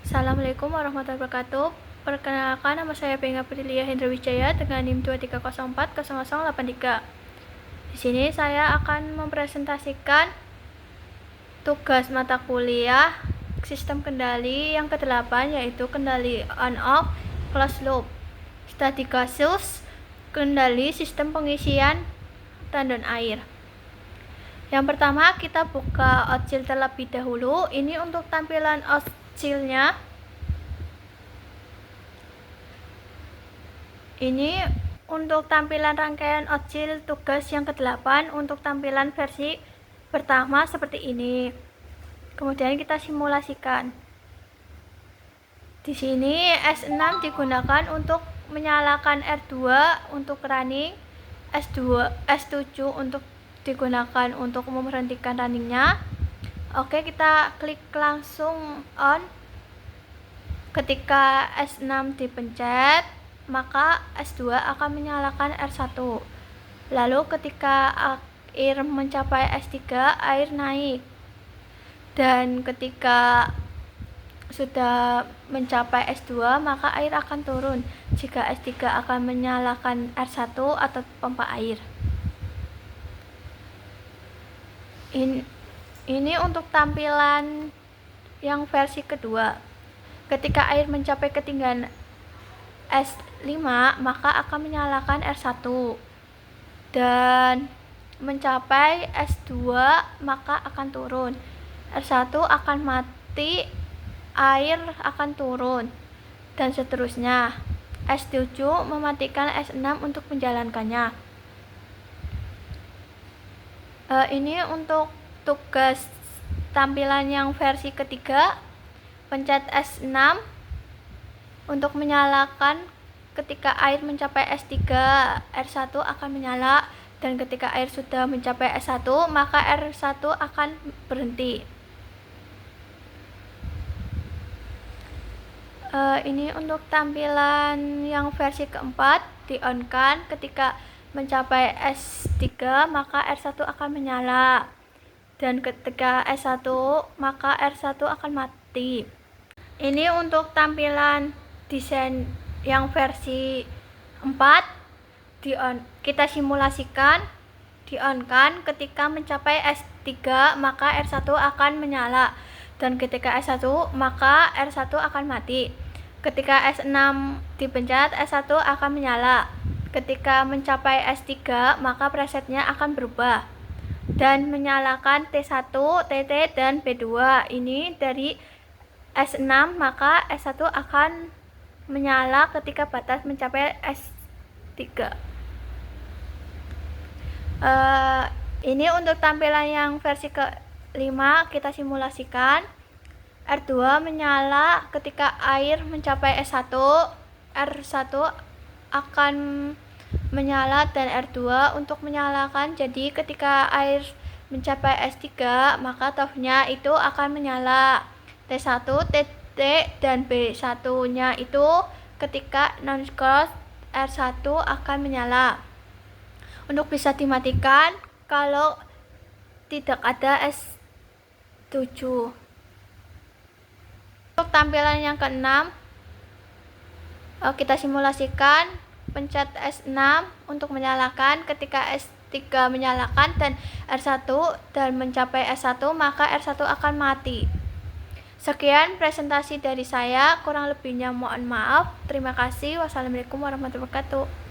Assalamualaikum warahmatullahi wabarakatuh. Perkenalkan, nama saya Benga Prilia Hendra Wijaya dengan NIM 23040083. Di sini saya akan mempresentasikan tugas mata kuliah sistem kendali yang ke-8, yaitu kendali on-off closed loop. Studi kasus kendali sistem pengisian tandon air. Yang pertama, kita buka Outsil terlebih dahulu. Ini untuk tampilan Outsilnya. Ini untuk tampilan rangkaian Outsil tugas yang ke-8 untuk tampilan versi pertama seperti ini. Kemudian kita simulasikan. Di sini S6 digunakan untuk menyalakan R2 untuk running, S7 untuk digunakan untuk memberhentikan runningnya. Oke, kita klik langsung on. Ketika S6 dipencet, maka S2 akan menyalakan R1. Lalu ketika air mencapai S3, air naik. Dan ketika sudah mencapai S2, maka air akan turun jika S3 akan menyalakan R1 atau pompa air. Ini untuk tampilan yang versi kedua. Ketika air mencapai ketinggian S5, maka akan menyalakan R1, dan mencapai S2 maka akan turun. R1 akan mati, air akan turun, dan seterusnya. S7 mematikan S6 untuk menjalankannya. Ini untuk tugas tampilan yang versi ketiga. Pencet S6 untuk menyalakan. Ketika air mencapai S3, R1 akan menyala, dan ketika air sudah mencapai S1, maka R1 akan berhenti. Ini untuk tampilan yang versi keempat, di-on-kan. Ketika mencapai S3, maka R1 akan menyala, dan ketika S1, maka R1 akan mati. Ini untuk tampilan desain yang versi 4, kita simulasikan. Di-on-kan. Ketika mencapai S3, maka R1 akan menyala, dan ketika S1, maka R1 akan mati. Ketika S6 dipencet, S1 akan menyala. Ketika mencapai S3, maka presetnya akan berubah dan menyalakan T1, TT, dan B2. Ini dari S6, maka S1 akan menyala ketika batas mencapai S3. Ini untuk tampilan yang versi ke-5, kita simulasikan. R2 menyala ketika air mencapai S1, R1 akan menyala, dan R2 untuk menyalakan. Jadi ketika air mencapai S3, maka tofnya itu akan menyala. T1, TT, dan B1 nya itu ketika non-close, R1 akan menyala. Untuk bisa dimatikan kalau tidak ada S7. Untuk tampilan yang ke-6, kita simulasikan. Pencet S6 untuk menyalakan. Ketika S3 menyalakan dan R1 dan mencapai S1, maka R1 akan mati. Sekian presentasi dari saya, kurang lebihnya mohon maaf. Terima kasih. Wassalamualaikum warahmatullahi wabarakatuh.